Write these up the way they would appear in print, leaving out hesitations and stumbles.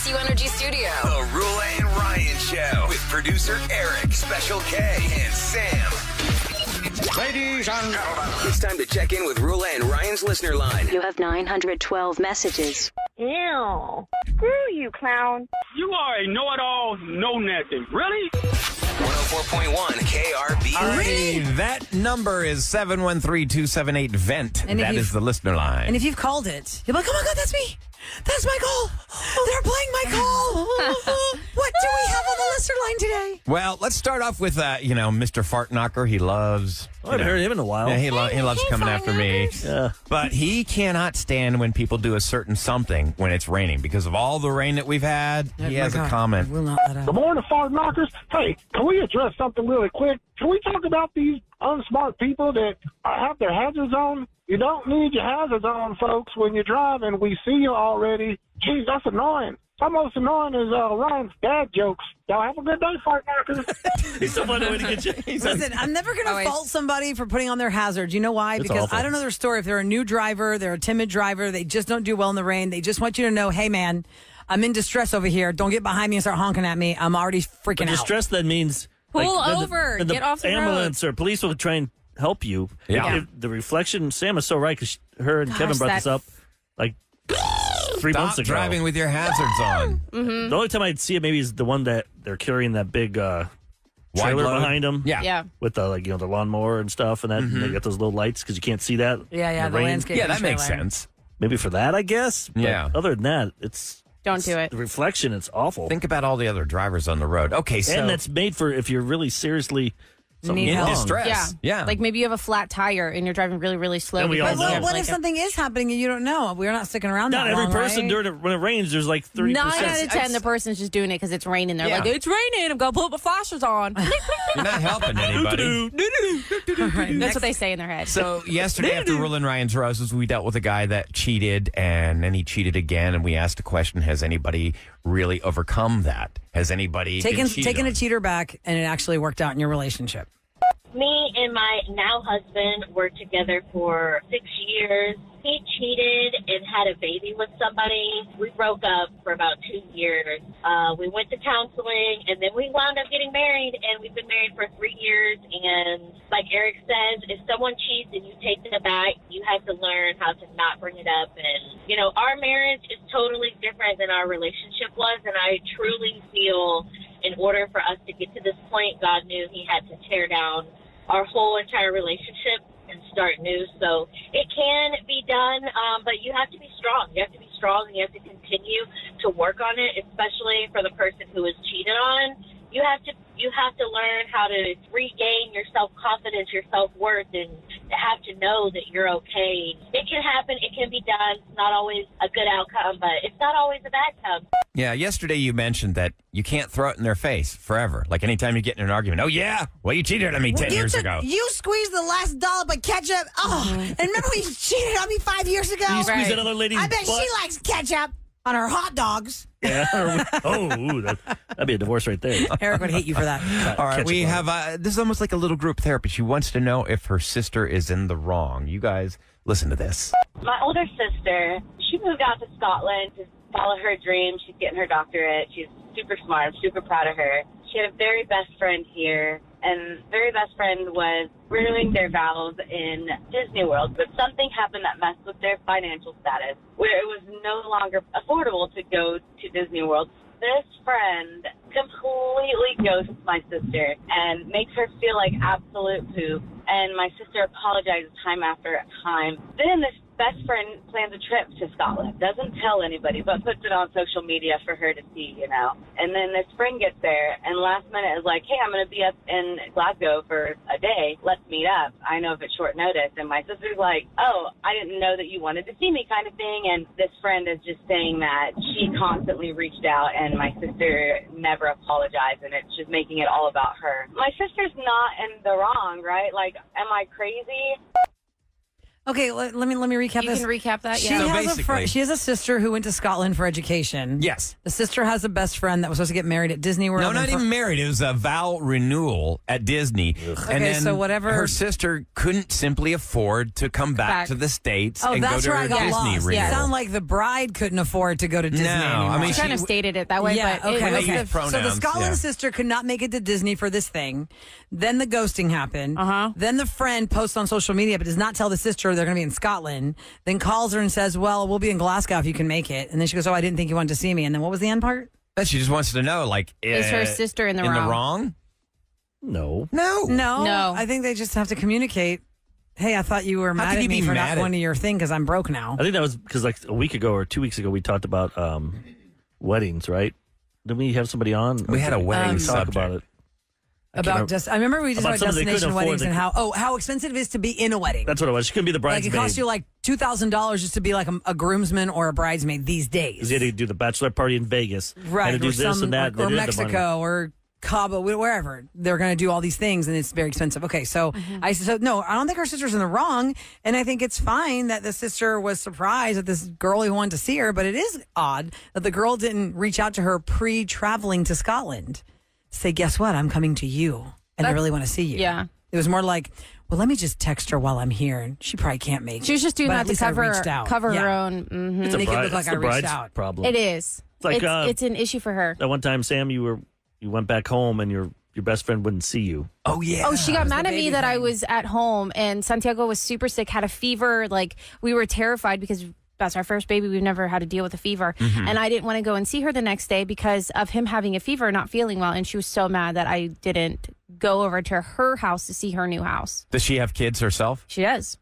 WQ Energy Studio. The Roula and Ryan Show with producer Eric, Special K, and Sam. Ladies and gentlemen, It's time to check in with Roula and Ryan's listener line. You have 912 messages. Ew. Screw you, clown. you are a know-it-all, know-nothing. Really? 104.1 KRB. Alrighty, that number is 713-278-VENT. And if That you've- is the listener line. And if you've called it, you're like, oh my God, that's me. That's my call. They're playing my call. What do we have on the listener line today? Well, let's start off with, Mr. Fart Knocker. He loves... I haven't heard of him in a while. Yeah, he loves coming after me. Yeah. But he cannot stand when people do a certain something when it's raining. Because of all the rain that we've had, he has a comment. I will not let out. Good morning, Fart Knockers. Hey, can we address something really quick? Can we talk about these unsmart people that have their hazards on? You don't need your hazards on, folks, when you're driving. We see you already. Geez, that's annoying. Almost annoying as Ryan's dad jokes. Y'all have a good day, Fart Knockers. He's so funny way to get you. Listen, I'm never going to fault somebody for putting on their hazards. You know why? It's Because awful. I don't know their story. If they're a new driver, they're a timid driver, they just don't do well in the rain. They just want you to know, hey, man, I'm in distress over here. Don't get behind me and start honking at me. I'm already freaking out. Distress then means Pull over. Get off the road. ambulance or police will try and help you. Yeah. The reflection, Sam is so right because her and Kevin brought this up like 3 months Stop ago. driving with your hazards on. The only time I'd see it maybe is the one that they're carrying that big trailer load? behind them. Yeah. With the the lawnmower and stuff, and that and they got those little lights because you can't see that. Yeah, in the rain. landscape. Yeah, that makes sense. Maybe for that, I guess. But Yeah. other than that, it's Don't do it. the reflection. It's awful. Think about all the other drivers on the road. Okay, so... And that's made for if you're really seriously Need in help. distress. Yeah. Like maybe you have a flat tire and you're driving really, really slow. And we all because know. you have, What like, if something is happening and you don't know? We're not sticking around Not that every long, person right? when it rains. There's like 30%. 9 out of 10, the person's just doing it because it's raining. They're Yeah. like, it's raining. I'm going to put my flashers on. You're not helping anybody. That's what they say in their head. So yesterday after Roula and Ryan's Roses, we dealt with a guy that cheated and then he cheated again. And we asked a question, has anybody really overcome that? Has anybody been cheated taking on? a cheater back and it actually worked out in your relationship? Me and my now husband were together for 6 years. He cheated and had a baby with somebody. We broke up for about 2 years. We went to counseling, and then we wound up getting married, and we've been married for 3 years. And like Eric says, if someone cheats and you take them back, you have to learn how to not bring it up. And, our marriage is totally different than our relationship was, and I truly feel in order for us to get to this point, God knew he had to tear down our whole entire relationship and start new. So it can be done, but you have to be strong. You have to be strong and you have to continue to work on it, especially for the person who is cheated on. You have to learn how to regain your self-confidence, your self-worth, and have to know that you're okay. It can happen. It can be done. It's not always a good outcome, but it's not always a bad outcome. Yeah, yesterday you mentioned that you can't throw it in their face forever. Like anytime you get in an argument, oh yeah, well you cheated on me 10 years ago. You squeezed the last dollop of ketchup. Oh, and remember when you cheated on me 5 years ago? You squeeze that other lady's I bet butt. she likes ketchup on her hot dogs. Yeah. That'd be a divorce right there. Eric would hate you for that. All right, Ketchup we on have, this is almost like a little group therapy. She wants to know if her sister is in the wrong. You guys, listen to this. My older sister, she moved out to Scotland to follow her dream. She's getting her doctorate. She's super smart. I'm super proud of her. She had a very best friend here, and very best friend was renewing their vows in Disney World, but something happened that messed with their financial status, where it was no longer affordable to go to Disney World. This friend completely ghosts my sister and makes her feel like absolute poop, and my sister apologizes time after time. Then this best friend plans a trip to Scotland, doesn't tell anybody, but puts it on social media for her to see, And then this friend gets there, and last minute is like, hey, I'm going to be up in Glasgow for a day. Let's meet up. I know if it's short notice. And my sister's like, oh, I didn't know that you wanted to see me kind of thing. And this friend is just saying that she constantly reached out, and my sister never apologized, and it's just making it all about her. My sister's not in the wrong, right? Like, am I crazy? Okay, let me recap You this. can recap that, She yeah. So has basically- she has a sister who went to Scotland for education. Yes. The sister has a best friend that was supposed to get married at Disney World. No, not even married. It was a vow renewal at Disney. Okay, And then so whatever- her sister couldn't simply afford to come back to the States Oh, and go that's to where her I got Disney lost. renewal. It sounded like the bride couldn't afford to go to Disney No, anymore. I mean, She kind of stated it that way, Yeah, but okay, it was okay. the- pronouns, So the Scotland yeah. sister could not make it to Disney for this thing. Then the ghosting happened. Then the friend posts on social media but does not tell the sister they're going to be in Scotland. Then calls her and says, well, we'll be in Glasgow if you can make it. And then she goes, oh, I didn't think you wanted to see me. And then what was the end part? But she just wants to know, like, Is her sister in the wrong? No. No. No. I think they just have to communicate. Hey, I thought you were mad could at you me be for mad not at- going to your thing because I'm broke now. I think that was because like a week ago or 2 weeks ago we talked about weddings, right? Didn't we have somebody on? We had a wedding We talk subject. about it. I remember we just About about something they destination couldn't afford. weddings They and how expensive it is to be in a wedding. That's what it was. She couldn't be the Like bridesmaid. it costs you like $2,000 just to be like a groomsman or a bridesmaid these days. Because you had to do the bachelor party in Vegas. Right, Had to do or this and that. They or didn't have the money. Mexico, or Cabo, wherever. They're going to do all these things, and it's very expensive. Okay, so I don't think her sister's in the wrong, and I think it's fine that the sister was surprised at this girl who wanted to see her, but it is odd that the girl didn't reach out to her pre-traveling to Scotland. Say, guess what? I'm coming to you, and I really want to see you. Yeah. It was more like, well, let me just text her while I'm here, and she probably can't make it. She was just doing But that at to least I reached out. cover her Yeah. own. Mhm. It's a Make it bride, look like it's I the reached bride's out. problem. It is. It's like, it's an issue for her. That one time, Sam, you went back home and your best friend wouldn't see you. Oh, yeah. Oh, she got mad the at me baby that I thing. was at home and Santiago was super sick, had a fever. Like, we were terrified because that's our first baby. We've never had to deal with a fever. And I didn't want to go and see her the next day because of him having a fever, not feeling well. And she was so mad that I didn't go over to her house to see her new house. Does she have kids herself? She does.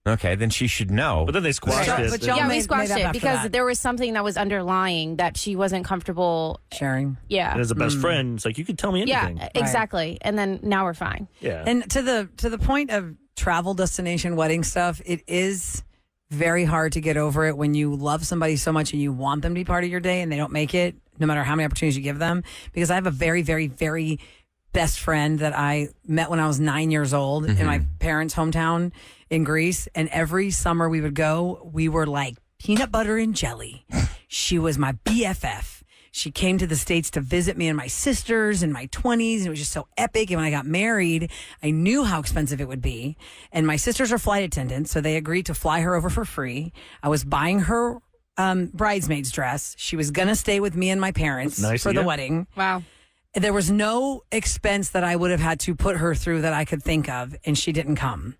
Okay, then she should know. But then they squashed But it. y'all Yeah, made- we squashed made up it after because that. there was something that was underlying that she wasn't comfortable. Sharing. Yeah. And as a best friend, it's like, you could tell me anything. Yeah, exactly. And then now we're fine. Yeah. And to the point of travel destination wedding stuff, it is very hard to get over it when you love somebody so much and you want them to be part of your day and they don't make it, no matter how many opportunities you give them. Because I have a very, very, very best friend that I met when I was 9 years old in my parents' hometown in Greece. And every summer we would go, we were like peanut butter and jelly. She was my BFF. She came to the States to visit me and my sisters in my 20s. And it was just so epic. And when I got married, I knew how expensive it would be. And my sisters are flight attendants, so they agreed to fly her over for free. I was buying her bridesmaid's dress. She was going to stay with me and my parents Nice for of the you. wedding. Wow. There was no expense that I would have had to put her through that I could think of, and she didn't come.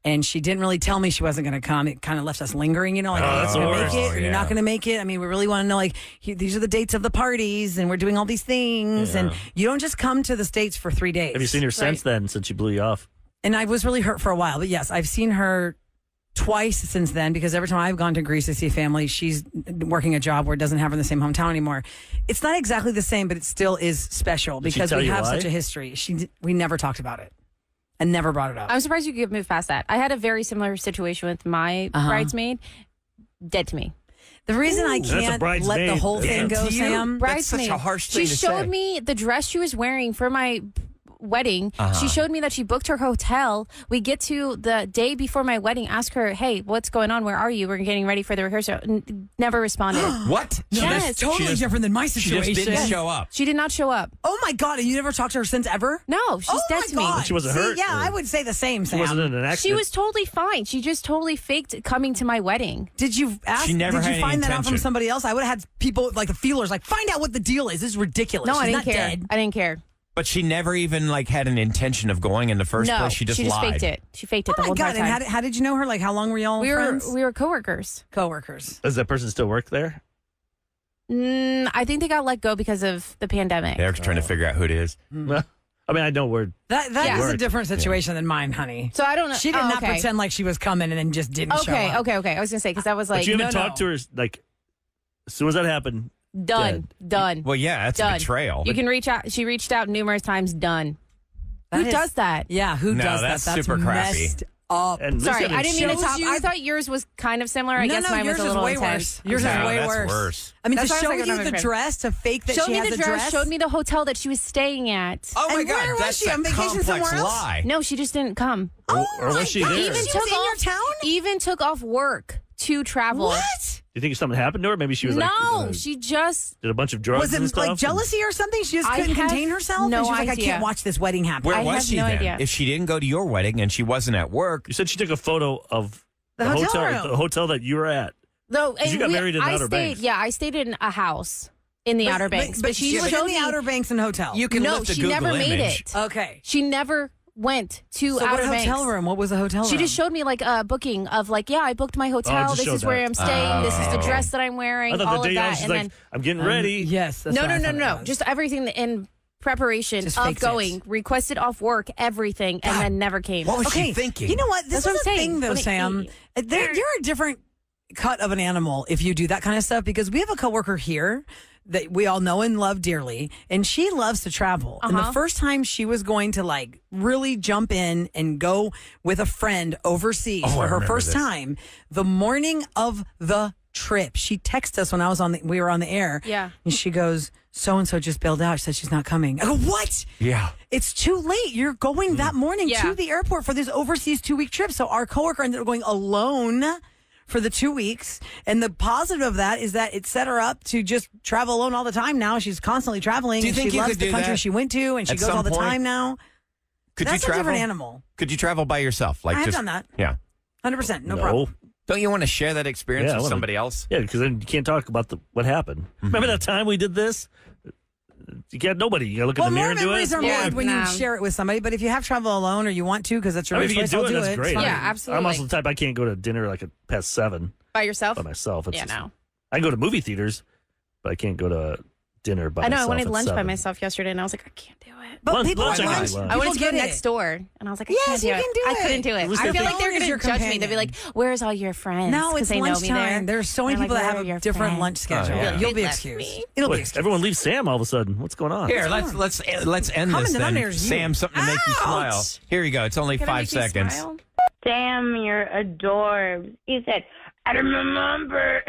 And she didn't really tell me she wasn't going to come. It kind of left us lingering, you know, like, that's you're the going to make worst. it, or you're not going to make it. I mean, we really want to know, like, these are the dates of the parties, and we're doing all these things. And you don't just come to the States for 3 days. Have you seen her since then, since she blew you off? And I was really hurt for a while. But yes, I've seen her twice since then, because every time I've gone to Greece to see family, she's working a job where it doesn't have her in the same hometown anymore. It's not exactly the same, but it still is special Did she because tell we you have why? such a history. We never talked about it and never brought it up. I'm surprised you could move past that. I had a very similar situation with my bridesmaid. Dead to me. The reason I That's a can't let the bridesmaid. whole thing Damn. go, To you? Sam. That's such a Bridesmaid. harsh thing She to showed say. me the dress she was wearing for my wedding. She showed me that she booked her hotel. We get to the day before my wedding, ask her, hey, what's going on? Where are you? We're getting ready for the rehearsal. Never responded. What? No, She that's just- Totally she just- different than my She situation. just didn't show up. She did not show up. Oh my God. And you never talked to her since ever? No, she's Oh dead my to me. God. She wasn't See, hurt, Yeah, or- I would say the same, She Sam. wasn't in an accident. She was totally fine. She just totally faked coming to my wedding. Did you ask? She never did had you any find that out from intention. somebody else? I would have had people like the feelers, like, find out what the deal is. This is ridiculous. No, I She's didn't not care. dead. I didn't care. But she never even like had an intention of going in the first No, place. She just lied. faked it. She faked it the Oh my whole God! entire And time. how did you know her? Like, how long were y'all we friends? were coworkers. Co-workers. Does that person still work there? I think they got let go because of the pandemic. Eric's trying to figure out who it is. Well, I mean, I know where. That Yeah. is a Worked. different situation than mine, honey. So I don't know. She did oh, not okay. pretend like she was coming and then just didn't show Okay, up. okay. I was gonna say because that was like But you haven't no, talked to her, like, as soon as that happened. done. Well, yeah, that's Done. a betrayal. You can reach out. She reached out numerous times. Done. That Who is- does that? Yeah, who No, does that's that? That's super crappy. messed up. And Sorry, Lisa I didn't mean to shows top. you- I thought yours was kind of similar. I guess mine yours was a little is way intense. worse. Yours No, is way that's worse. worse. I mean, That's to why I was show like, you I'm the not a dress, to fake that Showed she me has the a dress. Showed me the hotel that she was staying at. Oh my And God, where was that's she? a On vacation complex somewhere else? lie. No, she just didn't come. or was my she God. there? Even Do Even She took was in your off. town? Even took off work to travel. What? you think something happened to her? Maybe she was No, she just. did a bunch of drugs Was and it stuff. like jealousy or something? She just I couldn't have contain herself? no and she was like, I idea. can't watch this wedding happen. Where I was have she no then? idea. If she didn't go to your wedding and she wasn't at work, You said she took a photo of The hotel room. the hotel that you were at. No, 'Cause you got married in the Outer stayed, Banks. Yeah, I stayed in a house in the Outer Banks. But she was showed in the me. Outer Banks and hotel. you can No, lift a she Google never made image. it. Okay. She never went to So Outer what Banks. hotel room? What was the hotel room? She just showed me like a booking of like, yeah, I booked my hotel. just This showed is where that. I'm staying. This is the dress that I'm wearing. I thought all the of day on, that, she's and like, then I'm getting ready. Yes. That's no, what no, I no, thought it no, was. just everything in preparation Just of faked going. it. Requested off work, everything, and then never came. What was Okay, she thinking? You know what? This That's what is a I'm saying. thing, though, Let me Sam. see. You're a different cut of an animal if you do that kind of stuff because we have a coworker here that we all know and love dearly, and she loves to travel. And the first time she was going to like really jump in and go with a friend overseas Oh, I for her remember first this. time, the morning of the trip, she texted us when we were on the air. Yeah. And she goes, so and so just bailed out. She said she's not coming. I go, what? Yeah. It's too late. You're going that morning Yeah. to the airport for this overseas 2-week trip. So our coworker ended up going alone for the 2 weeks. And the positive of that is that it set her up to just travel alone all the time now. She's constantly traveling. Do you and think she you loves could the do country that she went to and she at goes some all the point? time now. Could That's you a travel? different animal. Could you travel by yourself? Like I have just, done that. Yeah. 100%. No problem. Don't you want to share that experience Yeah, I with wanna- somebody else? Yeah, because then you can't talk about what happened. Remember that time we did this? You can't. Nobody. You got to look Well, in the mirror more and do memories it. are Yeah, made when no. you share it with somebody. But if you have travel alone or you want to, because that's your I mean, if you choice, can do I'll it, that's It's great. fine. Yeah, I'm absolutely. also the type I can't go to dinner like at past 7 By yourself? by myself. It's Yeah, just- no. I can go to movie theaters, but I can't go to dinner by I know. myself. I wanted at lunch by 7. myself yesterday, and I was like, I can't do it. But Lunch- people lunch I lunch, can do. people I wanted to go get next it. door, and I was like, I Yes, can't do you it. can do I it. couldn't do it. At least I if feel they- like they're Alone is going your to judge me. They'll be like, companion. "Where's all your friends?" No, it's they know me there. lunchtime. There's so many And I'm people like, that "Where have are a your different friends?" lunch schedule. yeah. You'll be They left excused. me. It'll be Wait, excused. everyone leave Sam all of a sudden. What's going on? Here, let's end Common this then. denominator's you. Sam, something to make you smile. Here you go. It's only Can I 5 make you seconds. smile? Sam, you're adorbs. He said, I don't remember.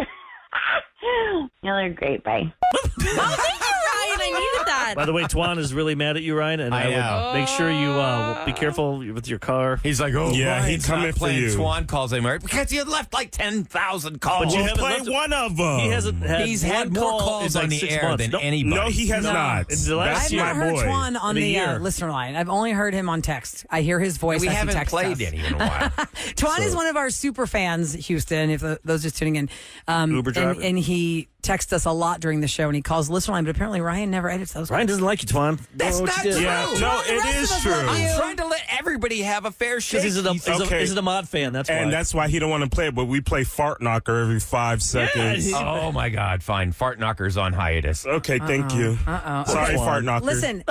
Y'all are great. Bye. Oh, thank you, Ryan. I needed that. By the way, Twan is really mad at you, Ryan, and I I know. would make sure you be careful with your car. He's like, oh, Yeah, Ryan's he's coming not for playing you. Swan calls anymore because you left like 10,000 calls. But you Well, haven't play left- one of them. He hasn't had He's one had more call calls in on like the 6 air months. than No, anybody. No, he has No. not. In the last That's I've my not heard boy. Twan on In a the year. listener line. I've only heard him on text. I hear his voice. we as he haven't texts played us. any in a while. Twan is one of our super fans, Houston, if those just tuning in. Uber driver. And he texts us a lot during the show, and he calls listener line, but apparently Ryan never edits those. Ryan doesn't like you, Twan. That's Know what not you did. true. Yeah, no, The rest it of is us true. love you. I'm trying to let everybody have a fair shake. Because he's a mod fan. That's why. And that's why he don't want to play it, but we play Fart Knocker every 5 seconds. he- Oh my God! Fine, Fart Knocker's on hiatus. Okay, thank you. Sorry, Fart Knocker. Listen,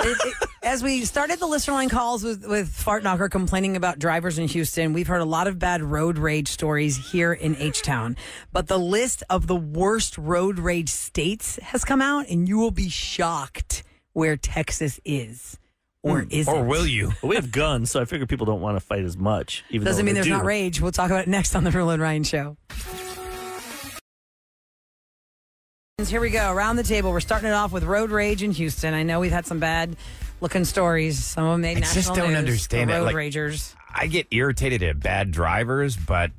as we started the listener line calls with Fart Knocker complaining about drivers in Houston, we've heard a lot of bad road rage stories here in H-Town. But the list of the worst road rage states has come out, and you will be shocked where Texas is. Or isn't. Or will you? But we have guns, so I figure people don't want to fight as much. Even Doesn't though mean they there's do. not rage. We'll talk about it next on the Roula and Ryan Show. Here we go. Around the table, we're starting it off with road rage in Houston. I know we've had some bad looking stories. Some of them made I national just don't news. understand The it. road Like, ragers. I get irritated at bad drivers, but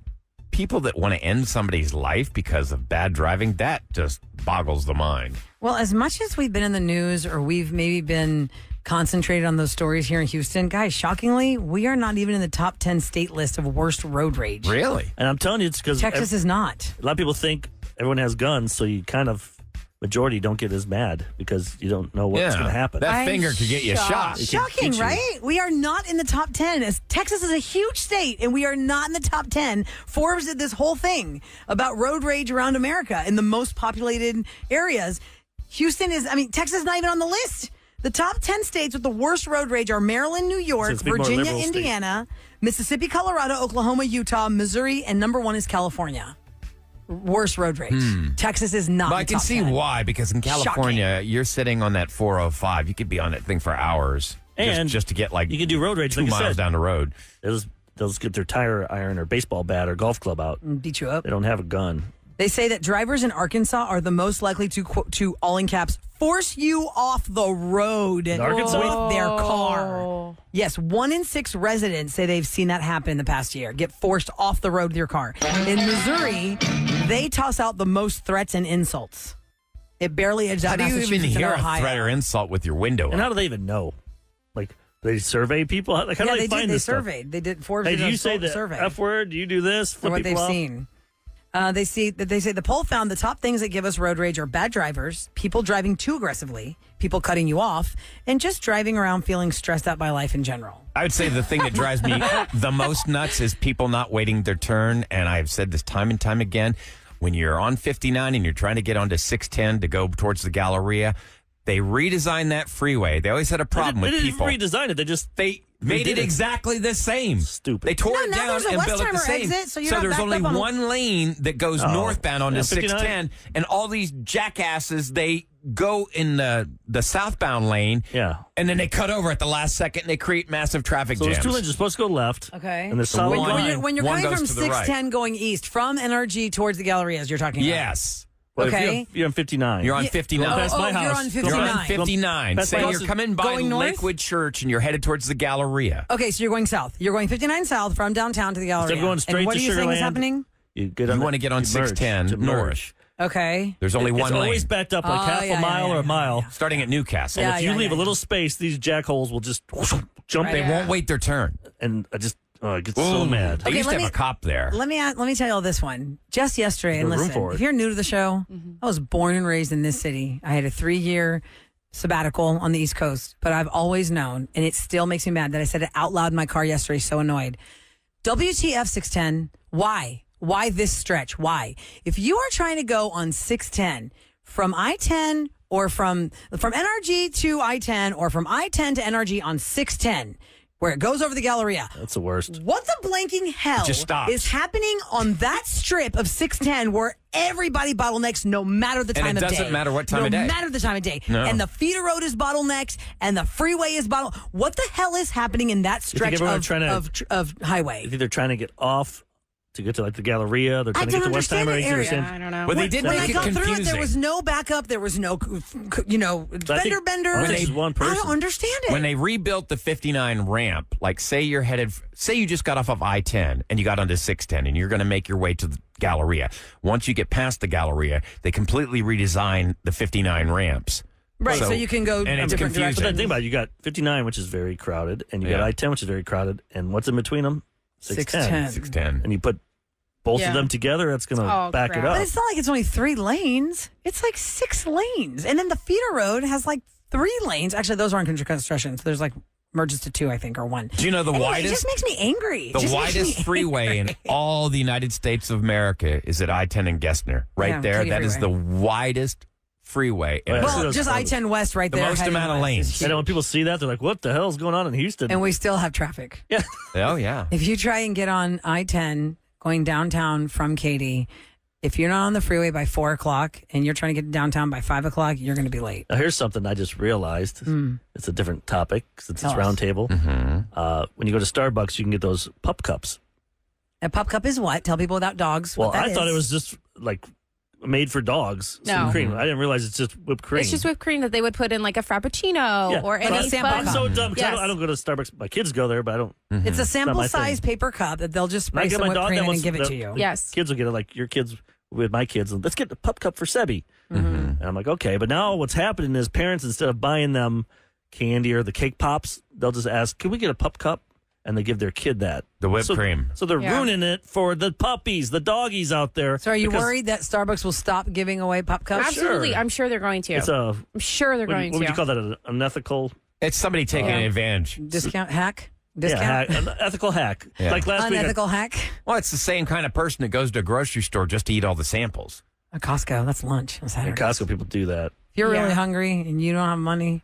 people that want to end somebody's life because of bad driving, that just boggles the mind. Well, as much as we've been in the news or we've maybe been concentrated on those stories here in Houston, guys, shockingly, we are not even in the top 10 state list of worst road rage. Really? And I'm telling you, it's because Texas is not. a lot of people think everyone has guns, so you kind of majority don't get as mad because you don't know what's going to happen. That I'm finger could get you shot. It can Shocking, get you. right? We are not in the top 10. As Texas is a huge state, and we are not in the top 10. Forbes did this whole thing about road rage around America in the most populated areas. Texas is not even on the list. The top 10 states with the worst road rage are Maryland, New York, So it's a bit more Virginia, liberal state. Indiana, Mississippi, Colorado, Oklahoma, Utah, Missouri, and number 1 is California. Worst road rage. Texas is not. But in I the can top see 10. why, because in California, you're sitting on that 405. You could be on that thing for hours And just to get like you can do road rage, 2 like I miles said. down the road. It was they'll just get their tire iron or baseball bat or golf club out. And beat you up. They don't have a gun. They say that drivers in Arkansas are the most likely to all in caps, force you off the road with Arkansas? their car. Yes, 1 in 6 residents say they've seen that happen in the past year. Get forced off the road with your car. In Missouri, they toss out the most threats and insults. It barely edged How out do you even Massachusetts and hear a Ohio. threat or insult with your window And up? how do they even know? Like, they survey people? Like, how do they find They this stuff? surveyed. They did 4 Hey, do you say the the survey. F word? Do you do this? For Flip what people they've off? seen. They say the poll found the top things that give us road rage are bad drivers, people driving too aggressively, people cutting you off, and just driving around feeling stressed out by life in general. I would say the thing that drives me the most nuts is people not waiting their turn. And I've said this time and time again. When you're on 59 and you're trying to get onto 610 to go towards the Galleria, they redesigned that freeway. They always had a problem with people. They didn't redesign it. They made did it exactly the same. Stupid. They tore No, it now down there's a and built it the Westheimer same. exit, so you're not there's backed only up on- one lane that goes northbound onto Yeah, 59. 610, and all these jackasses, they go in the southbound lane, and then they cut over at the last second, and they create massive traffic So jams. there's 2 lanes. You're supposed to go left. Okay. And there's solid one- line. When you're One coming goes from to the right. 610 going east from NRG towards the Gallerias, you're talking about. Yes. Well, if Okay. You're on 59. You're on 59. Going past my house. You're on 59. You're on 59. Past my Say house you're is coming by going north? Lakewood Church and you're headed towards the Galleria. Okay, so you're going south. You're going 59 south from downtown to the Galleria. Instead of going straight and what to are you saying is Sugarland, happening? You want to get on 610 north. Okay. There's only one It's lane. always backed up like half a mile or a mile. Starting at Newcastle. And if you leave a little space, these jackholes will just jump. They won't wait their turn. And I get so mad. They used to have a cop there. Let me tell you all this one. Just yesterday, and There's room listen, for it. if you're new to the show, I was born and raised in this city. I had a 3-year sabbatical on the East Coast, but I've always known, and it still makes me mad that I said it out loud in my car yesterday, so annoyed. WTF 610, why? Why this stretch? Why? If you are trying to go on 610 from I-10 or from NRG to I-10 or from I-10 to NRG on 610, where it goes over the Galleria. That's the worst. What the blanking hell Just stops. is happening on that strip of 610 where everybody bottlenecks no matter the time And of it day? doesn't matter what time no of day. No matter the time of day. No. And the feeder road is bottlenecks and the freeway is What the hell is happening in that stretch of highway? You think they're trying to get off to get to like the Galleria? They're trying to get to understand Westheimer. that area. I don't know. But they did When make I it got through it, confusing. there was no backup. There was no, fender bender. I think it's one person. I don't understand it. When they rebuilt the 59 ramp, like say you just got off of I-10 and you got onto 610 and you're going to make your way to the Galleria. Once you get past the Galleria, they completely redesigned the 59 ramps. Right, so you can go and it's different confusing. But then think about it. You got 59, which is very crowded, and you got I-10, which is very crowded, and what's in between them? 610. 610. And you put both of them together, that's going to back it up. But it's not like it's only 3 lanes. It's like 6 lanes. And then the feeder road has like 3 lanes. Actually, those aren't under construction. So there's like merges to 2, I think, or 1. Do you know the Anyway, widest? It just makes me angry. It The just makes widest me freeway in all the United States of America is at I-10 and Gessner. Right Yeah, there. Katy That is the Freeway. widest freeway. Well, just I-10 West right The there. most heading amount of west lanes. is huge. And when people see that, they're like, what the hell is going on in Houston? And we still have traffic. Yeah. Oh, yeah. If you try and get on I-10 going downtown from Katy, if you're not on the freeway by 4 o'clock and you're trying to get downtown by 5 o'clock, you're going to be late. Now, here's something I just realized. It's a different topic since Tell it's us. round table. When you go to Starbucks, you can get those pup cups. A pup cup is what? Tell people without dogs. Well, what that I thought is. it was just like made for dogs. No. Some cream. I didn't realize it's just whipped cream. It's just whipped cream that they would put in like a frappuccino or Like a any sample fun. cup. so dumb. 'Cause Yes. I don't go to Starbucks. My kids go there, but I don't. It's a sample my size thing. paper cup that they'll just When I spray get some my whipped dog, cream that in wants and give it the- to you. Yes. Kids will get it like your kids with my kids. Let's get the pup cup for Sebby. And I'm like, okay. But now what's happening is parents, instead of buying them candy or the cake pops, they'll just ask, can we get a pup cup? And they give their kid that. The whipped cream. So they're Yeah. ruining it for the puppies, the doggies out there. So are you because worried that Starbucks will stop giving away pup cups? Absolutely. Sure. I'm sure they're going to. It's a, I'm sure they're what going would to. you call that, an unethical? It's somebody taking advantage. Discount hack? Yeah, Discount? hack, an ethical hack. Yeah. Like last week. Unethical hack? Well, it's the same kind of person that goes to a grocery store just to eat all the samples. A Costco, that's lunch on At Saturday. Costco, people do that. If you're Yeah. really hungry and you don't have money,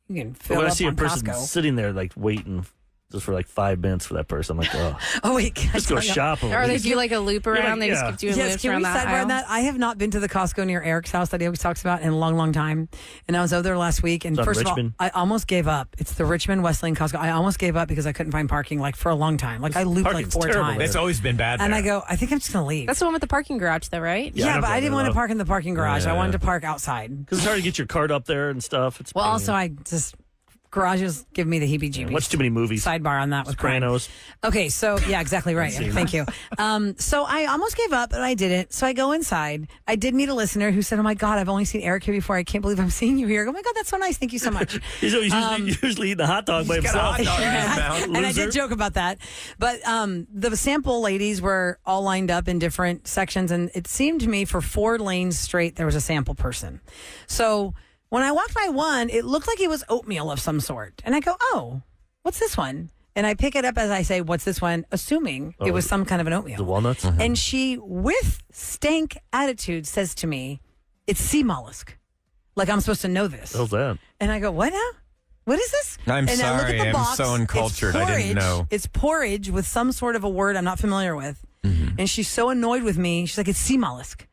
you can But fill when I up see a on person Costco. sitting there like waiting just for like 5 minutes for that person. I'm like, oh, Oh wait, can I just go tell you- shop. Or they do like a loop around. They just keep doing Yes, loops can we around that sidebar aisle. on that? I have not been to the Costco near Eric's house that he always talks about in a long, long time. And I was over there last week. And It's on first Richmond. of all, I almost gave up. It's the Richmond Wesleyan Costco. I almost gave up because I couldn't find parking like for a long time. Like I looped like Parking's 4 terrible times. there. It's always been bad And there. I go, I think I'm just going to leave. That's the one with the parking garage, though, right? Yeah, I yeah, don't but I blame didn't you, want to though. park in the parking garage. I Yeah. wanted to park outside. Because it's hard to get your cart up there and stuff. It's Well, pain. also, I just, garages give me the heebie-jeebies. watch too many movies. Sidebar on that with Brian. Sopranos. Okay, so yeah, exactly right. Thank you. So I almost gave up, but I didn't. So I go inside. I did meet a listener who said, "Oh my God, I've only seen Eric here before. I can't believe I'm seeing you here." Oh my God, that's so nice. Thank you so much. He's usually eating a hot dog by He's got a himself. hot dog in his mouth. And I did joke about that. But the sample ladies were all lined up in different sections, and it seemed to me for 4 lanes straight there was a sample person. So when I walked by one, it looked like it was oatmeal of some sort. And I go, "Oh, what's this one?" And I pick it up as I say, "What's this one?" assuming it was some kind of an oatmeal. The walnuts. And she, with stank attitude, says to me, "It's sea mollusk." Like I'm supposed to know this. How's that? And I go, "What now? What is this?" I'm and I look sorry. at the I'm box. so uncultured. It's I didn't know. It's porridge with some sort of a word I'm not familiar with. And she's so annoyed with me. She's like, "It's sea mollusk."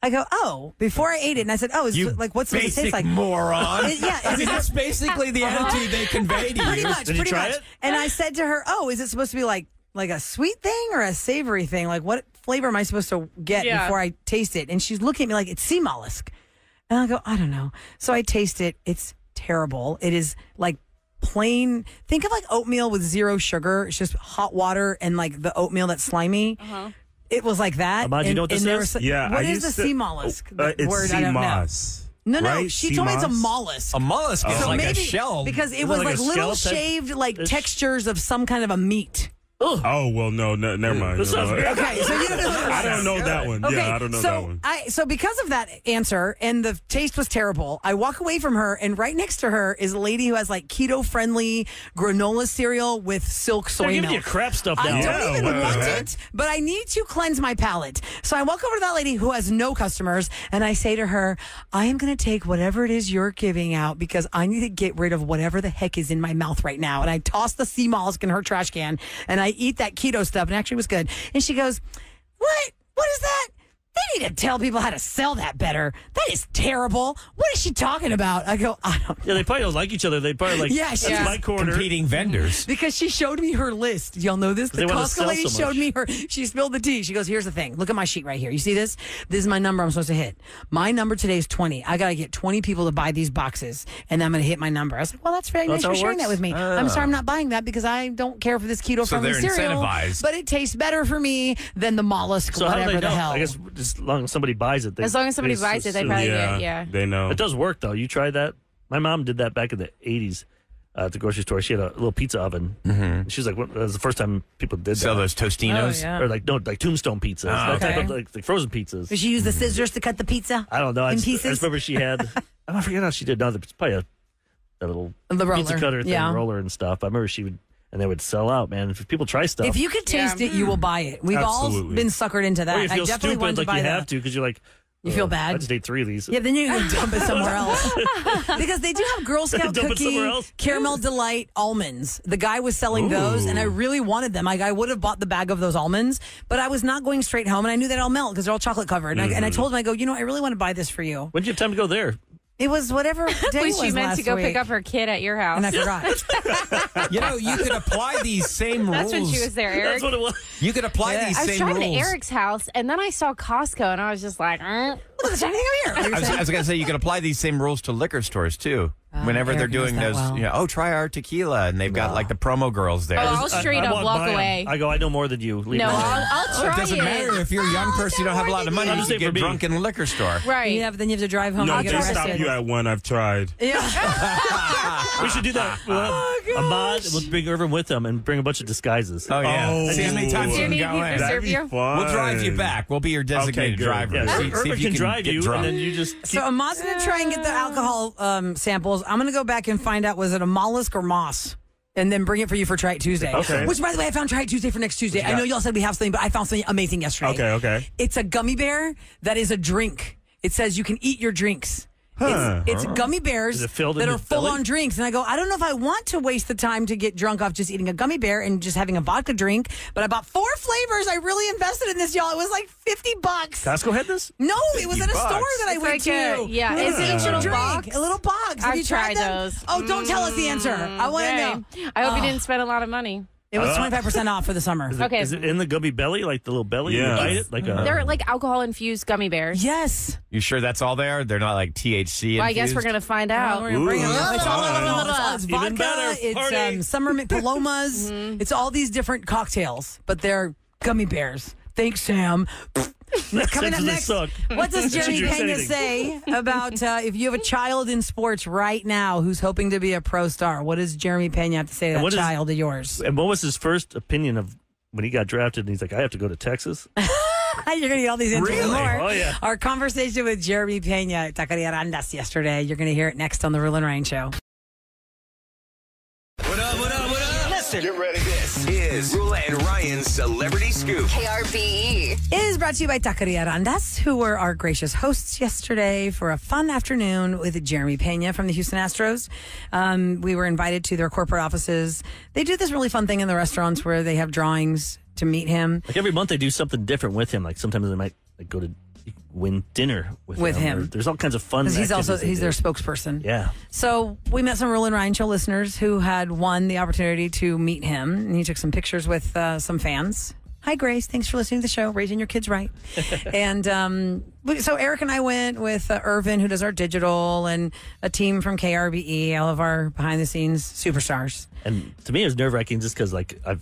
I go, "Oh," before I ate it. And I said, "Oh, it's You like, what's it basic taste like?" moron. Yeah. I mean, that's basically the attitude they convey to Pretty you. much. Did you Pretty try much. it? And I said to her, "Oh, is it supposed to be like a sweet thing or a savory thing? Like what flavor am I supposed to get Yeah. before I taste it?" And she's looking at me like, "It's sea mollusk." And I go, "I don't know." So I taste it. It's terrible. It is like plain. Think of like oatmeal with 0 sugar. It's just hot water and like the oatmeal that's slimy. It was like that. Ahmad, you know what this there is? was- Yeah, What I is the used to- sea mollusk? That it's word sea I don't know. moss. No, Right? she Sea told me it's a moss? mollusk. A mollusk is So like maybe, a shell. because it Is was it like like a little skeleton? shaved like Ish. textures of some kind of a meat. Oh, well, no, never mind. That sounds great. Okay, so you don't know I don't know that one. Okay, Yeah, I don't know so that one. So because of that answer and the taste was terrible, I walk away from her, and right next to her is a lady who has like keto friendly granola cereal with silk soy They're giving milk. you crap stuff I now. don't Yeah, even what the want heck? it, but I need to cleanse my palate. So I walk over to that lady who has no customers, and I say to her, "I am going to take whatever it is you're giving out because I need to get rid of whatever the heck is in my mouth right now." And I toss the sea mollusk in her trash can, and I eat that keto stuff, and actually it was good. And she goes, "What? What is that? They need to tell people how to sell that better. That is terrible. What is she talking about?" I go, "I don't know." Yeah, they probably don't like each other. They probably like, Yeah, that's she's my corner. Competing vendors. Because she showed me her list. Y'all know this? The They wanna Costco sell lady so showed much. me her. She spilled the tea. She goes, "Here's the thing. Look at my sheet right here. You see this? This is my number I'm supposed to hit. My number today is 20. I got to get 20 people to buy these boxes, and I'm going to hit my number." I was like, "Well, that's very nice That's how for it sharing that works? with me. I'm sorry I'm not buying that because I don't care for this keto-friendly So they're cereal. incentivized. But it tastes better for me than the mollusk, So how do whatever they the know? hell." I guess as long as somebody buys it. As long as somebody they buys it, they assume- probably Yeah, get, yeah. they know. It does work though. You tried that? My mom did that back in the 80s at the grocery store. She had a little pizza oven. Mm-hmm. She was like, that was the first time people did Sell that. those Tostinos. Oh, yeah. Or like Tombstone pizzas. That type of like frozen pizzas. Did she use the scissors to cut the pizza? I don't know. I in just pieces? remember she had. I forget how she did. No, it's probably a little The roller. pizza cutter thing, Yeah. roller and stuff. I remember she would, and they would sell out. Man, if people try stuff, If you could taste it, you will buy it. We've all Absolutely. been suckered into that. or you feel I definitely wanted stupid to like buy you that. have to because you're like, You feel bad? I just ate 3 of these. Yeah, then you can dump it somewhere else. Because they do have Girl Scout Dump it somewhere cookie else? caramel delight almonds. The guy was selling those, and I really wanted them. Like I would have bought the bag of those almonds, but I was not going straight home, and I knew they'd all melt because they're all chocolate covered. And I told him, I go, I really want to buy this for you. When did you have time to go there? It was whatever day Was she meant last to go week. pick up her kid at your house? And I forgot. You could apply these same rules. That's when she was there, Eric. That's what it was. You could apply these I was same driving rules. to Eric's house, and then I saw Costco, and I was just like, Look at the shiny thing over here. I was going to say you can apply these same rules to liquor stores too. Whenever Eric they're knows doing that those, well. try our tequila, and they've got like the promo girls there. Oh, I'll straight up walk walk by 'em. away. I go, I know more than you. Leave No, me alone. I'll Oh, try it doesn't matter if you're a young person, you don't have a lot of money. I'm You just can saying for get me. drunk in a liquor store. Right. Yeah, but then you have to drive home No, and they get stop arrested. you at one. I've tried. Yeah. We should do that. We'll have Ahmad, we'll bring Irvin with them and bring a bunch of disguises. Oh yeah. Oh. See how many times Do you you can need go people in. to serve That'd be you? fun. We'll drive you back. We'll be your designated good. driver. Yeah, See Irvin if you can drive get you, drunk. and then you just keep, So Ahmad's going to try and get the alcohol samples. I'm going to go back and find out, was it a mollusk or moss? And then bring it for you for Try It Tuesday. Okay. Which, by the way, I found Try It Tuesday for next Tuesday. I know y'all said we have something, but I found something amazing yesterday. Okay. It's a gummy bear that is a drink. It says you can eat your drinks. It's gummy bears Is it filled that in are with belly? full-on drinks. And I go, I don't know if I want to waste the time to get drunk off just eating a gummy bear and just having a vodka drink. But I bought 4 flavors. I really invested in this, y'all. It was like $50. Costco had this? No, it was at a store that I went to. Is it a little box? A little box. Have I've you tried them? those. Oh, don't tell us the answer. I want to know. I hope you didn't spend a lot of money. It was 25% off for the summer. Okay. Is it in the gummy belly, like the little belly? Yeah. You bite it? Like They're like alcohol-infused gummy bears. Yes. You sure that's all there? They're not like THC. Well, I guess we're going to find out. We're gonna bring them up. It's all Ooh. it's Even vodka. better. It's Party. summer mint palomas. It's all these different cocktails, but they're gummy bears. Thanks, Sam. Coming up Senses next, suck. what does Jeremy Should Pena drink say about if you have a child in sports right now who's hoping to be a pro star? What does Jeremy Pena have to say to And that what is- child of yours? And what was his first opinion of when he got drafted? And he's like, I have to go to Texas. You're going to get all these answers and Really? more. Oh, yeah. Our conversation with Jeremy Pena at Taqueria Arandas yesterday. You're going to hear it next on The Roula and Ryan Show. What up, what up, what up? Listen. Get ready. This is Roula and Ryan's Celebrity Scoop. KRBE. It is brought to you by Taqueria Arandas, who were our gracious hosts yesterday for a fun afternoon with Jeremy Pena from the Houston Astros. We were invited to their corporate offices. They do this really fun thing in the restaurants where they have drawings to meet him. Like every month they do something different with him. Like sometimes they might like go to win dinner with him. Or there's all kinds of fun. Because activities they he's do. their spokesperson. Yeah. So we met some Roula and Ryan Show listeners who had won the opportunity to meet him, and he took some pictures with some fans. Hi, Grace. Thanks for listening to the show. Raising your kids right. And so Eric and I went with Irvin, who does our digital, and a team from KRBE, all of our behind-the-scenes superstars. And to me, it was nerve-wracking just because like I've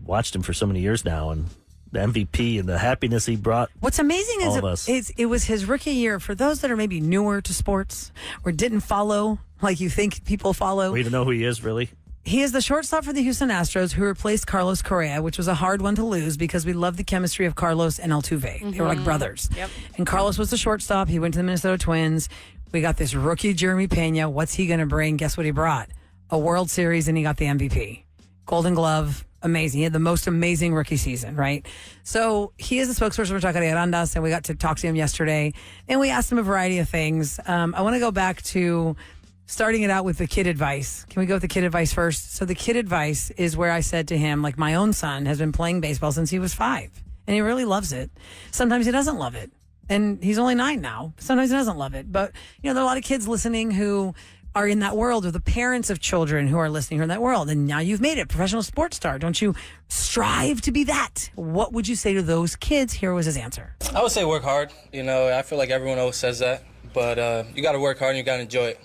watched him for so many years now, and the MVP and the happiness he brought. What's amazing all of us. is it was his rookie year. For those that are maybe newer to sports or didn't follow like you think people follow, We even know who he is, really. he is the shortstop for the Houston Astros who replaced Carlos Correa, which was a hard one to lose because we love the chemistry of Carlos and Altuve. They were like brothers. Yep. And Carlos was the shortstop. He went to the Minnesota Twins. We got this rookie Jeremy Pena. What's he going to bring? Guess what he brought? A World Series, and he got the MVP. Golden Glove. Amazing. He had the most amazing rookie season, right? So he is the spokesperson for Taqueria Arandas, and we got to talk to him yesterday, and we asked him a variety of things. I want to go back to starting it out with the kid advice. Can we go with the kid advice first? So the kid advice is where I said to him, like, my own son has been playing baseball since he was 5, and he really loves it. Sometimes he doesn't love it, and he's only 9 now. Sometimes he doesn't love it. But, you know, there are a lot of kids listening who are in that world, or the parents of children who are listening who are in that world. And now you've made it, professional sports star. Don't you strive to be that? What would you say to those kids? Here was his answer. I would say work hard. You know, I feel like everyone always says that, but you got to work hard and you got to enjoy it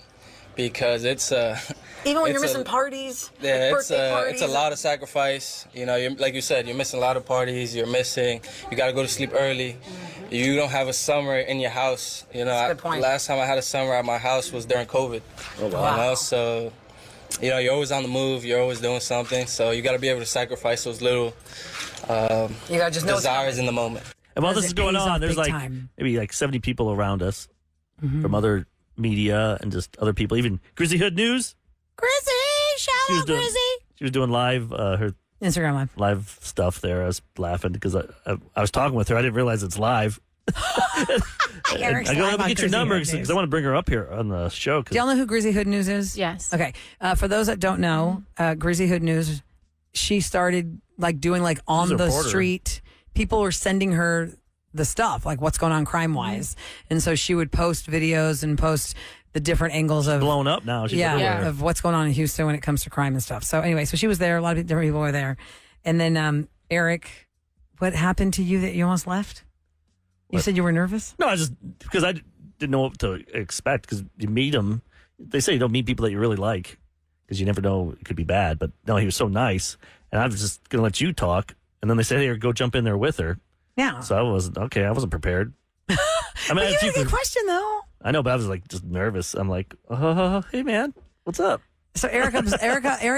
because it's even when it's you're missing parties. Yeah, like it's birthday parties. a lot of sacrifice. You know, like you said, you're missing a lot of parties. You're missing. You got to go to sleep early. You don't have a summer in your house. You know, That's a good point. last time I had a summer at my house was during COVID. Oh, wow. You know, so you know you're always on the move. You're always doing something. So you got to be able to sacrifice those little You gotta just know it's desires coming. in the moment. And while Because this is it going pays on, off there's big like time. maybe like 70 people around us from other media and just other people. Even Grizzly Hood News. Grizzy, shout She was out doing- Grizzy. She was doing live her Instagram live. live stuff there. I was laughing because I was talking with her. I didn't realize it's live. Eric's I go, live let me on get your Grizzy number Hood because News. I want to bring her up here on the show. 'cause- Do y'all know who Grizzy Hood News is? Yes. Okay. For those that don't know, Grizzy Hood News, she started like doing like on She's a the reporter. street. People were sending her the stuff, like what's going on crime wise. And so she would post videos and post the different angles of blown up now. She's everywhere. of what's going on in Houston when it comes to crime and stuff. So anyway, so she was there. A lot of different people were there. And then Eric, what happened to you that you almost left? You What? said you were nervous? No, I just because I didn't know what to expect because you meet them. They say you don't meet people that you really like because you never know it could be bad. But no, he was so nice, and I was just gonna let you talk. And then they said, "Hey, go jump in there with her." Yeah. So I wasn't okay. I wasn't prepared. I But mean, you had a good question though. I know, but I was like just nervous. I'm like, hey man, what's up? So Eric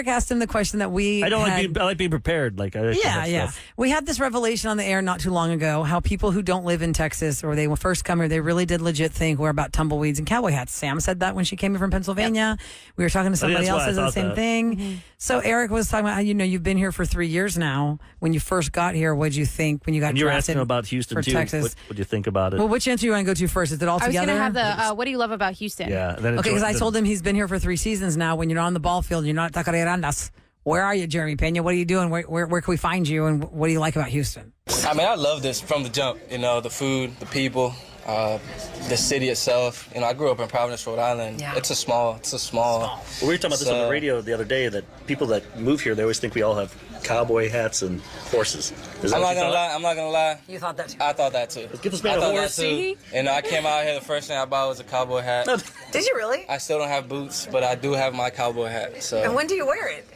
asked him the question that we I don't had, I like being prepared. Like, I Yeah. Stuff. We had this revelation on the air not too long ago how people who don't live in Texas or they will first come here, they really did legit think we're about tumbleweeds and cowboy hats. Sam said that when she came in from Pennsylvania. We were talking to somebody that's else why I who said the thought same that. thing. So Eric was talking about how, you've been here for 3 years now. When you first got here, what did you think when you got And you were drafted asking about Houston, for too. Texas? What do you think about it? Well, which answer do you want to go to first? Is it all I was together? going to have the what do you love about Houston? Yeah. Okay, because I told him he's been here for 3 seasons now. When you're not on the ball field, you're not Tacarerandas. Where are you, Jeremy Pena? What are you doing? Where can we find you? And what do you like about Houston? I mean, I love this from the jump. The food, the people, the city itself. I grew up in Providence, Rhode Island. Yeah. It's a small. Well, we were talking about this on the radio the other day, that people that move here, they always think we all have cowboy hats and horses. Is that I'm what not you gonna lie. I'm not gonna lie. You thought that too. I thought that too. Let's get this man I a thought horse. that too. And I came out here. The first thing I bought was a cowboy hat. Did you really? I still don't have boots, but I do have my cowboy hat. So. And when do you wear it?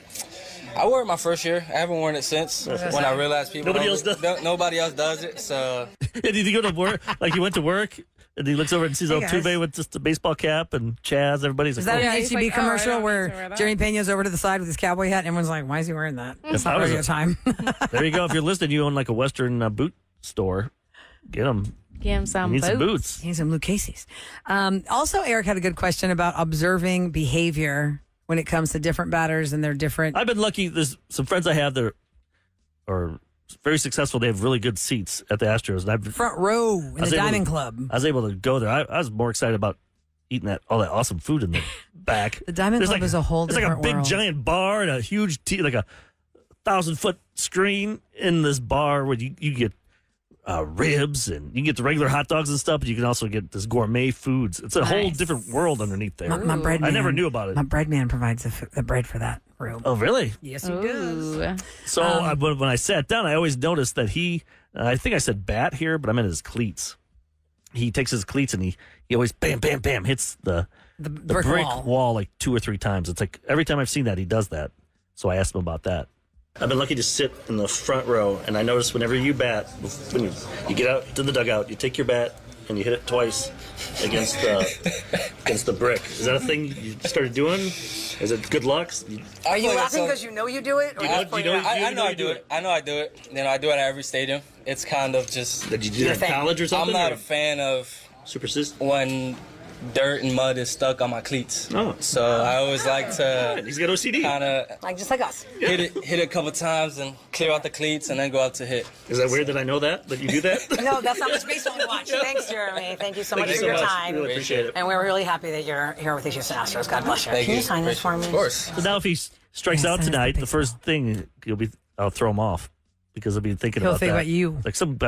I wore it my first year. I haven't worn it since. When I realized people Nobody else does. Nobody else does it. So. Did he go to work? Like he went to work and he looks over and sees Hey, Altuve with just a baseball cap and Chaz. Everybody's Is like, that Yeah, an he's HEB like, commercial I don't need to where wear that. Jeremy Pena's over to the side with his cowboy hat and everyone's like, why is he wearing that? It's I not was radio time. there you go. If you're listening, you own like a Western boot store. Get them. Give him some Need boots. some boots. He's some Luke Casey's. Also, Eric had a good question about observing behavior when it comes to different batters and their different. I've been lucky. There's some friends I have that are very successful. They have really good seats at the Astros. And I've Front row in the Diamond Club. I was able to go there. I was more excited about eating all that awesome food in the back. The Diamond There's Club is a whole It's like a different big world. giant bar and a huge like a 1,000-foot screen in this bar where you get ribs and you can get the regular hot dogs and stuff, but you can also get this gourmet foods. It's a whole different world underneath there. My bread man, I never knew about it. My bread man provides the bread for that room. Oh, really? Yes, he does. So when I sat down, I always noticed that I think I said bat here, but I meant his cleats. He takes his cleats and he always bam, bam, bam hits the brick wall like 2 or 3 times. It's like every time I've seen that, he does that. So I asked him about that. I've been lucky to sit in the front row, and I noticed whenever you bat, when you get out to the dugout, you take your bat and you hit it twice against the brick. Is that a thing you started doing? Is it good luck? Are you laughing because you know you do it? Or I know I do it. I know I do it. I do it at every stadium. It's kind of just. Did you do that in college or something? I'm not a fan of superstition when dirt and mud is stuck on my cleats. Oh. So I always like to. He's got OCD. Kind of like just like us. Hit it a couple times and clear out the cleats and then go out to hit. Is that weird that I know that you do that? No, that's how much baseball we watch. Thanks, Jeremy. Thank you so much for your time. Really appreciate it. And we're really happy that you're here with the Houston Astros. God bless you. Thank Can you you. sign this for me? Of course. So now if he strikes out tonight, the first thing I'll throw him off because he'll be thinking He'll about think that. about you. Like some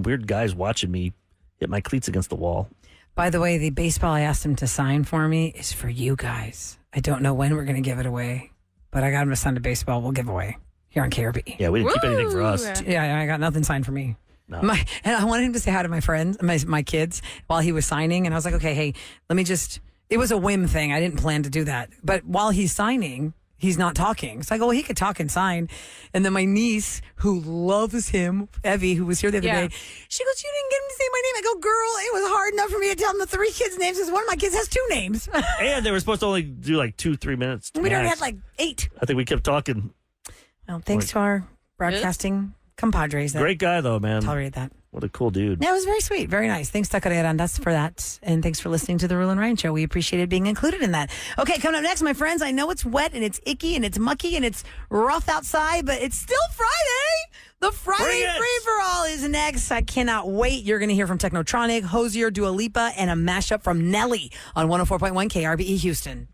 weird guys watching me hit my cleats against the wall. By the way, the baseball I asked him to sign for me is for you guys. I don't know when we're going to give it away, but I got him to sign a baseball we'll give away here on KRB. Yeah, we didn't keep anything for us. Yeah, I got nothing signed for me. No. And I wanted him to say hi to my friends, my kids, while he was signing. And I was like, okay, hey, let me just. It was a whim thing. I didn't plan to do that. But while he's signing, he's not talking. So I go, well, he could talk and sign. And then my niece, who loves him, Evie, who was here the other day, she goes, you didn't get him to say my name. I go, girl, it was hard enough for me to tell him the 3 kids' names because one of my kids has 2 names. And they were supposed to only do like 2-3 minutes. We already had like 8. I think we kept talking. Well, thanks to our broadcasting compadres. That Great guy, though, man. tolerate that. What a cool dude. Yeah, it was very sweet. Very nice. Thanks, Tacarerandas, for that. And thanks for listening to the Roula and Ryan Show. We appreciated being included in that. Okay, coming up next, my friends, I know it's wet and it's icky and it's mucky and it's rough outside, but it's still Friday. The Friday Free-For-All is next. I cannot wait. You're going to hear from Technotronic, Hosier, Dua Lipa, and a mashup from Nelly on 104.1 KRBE Houston.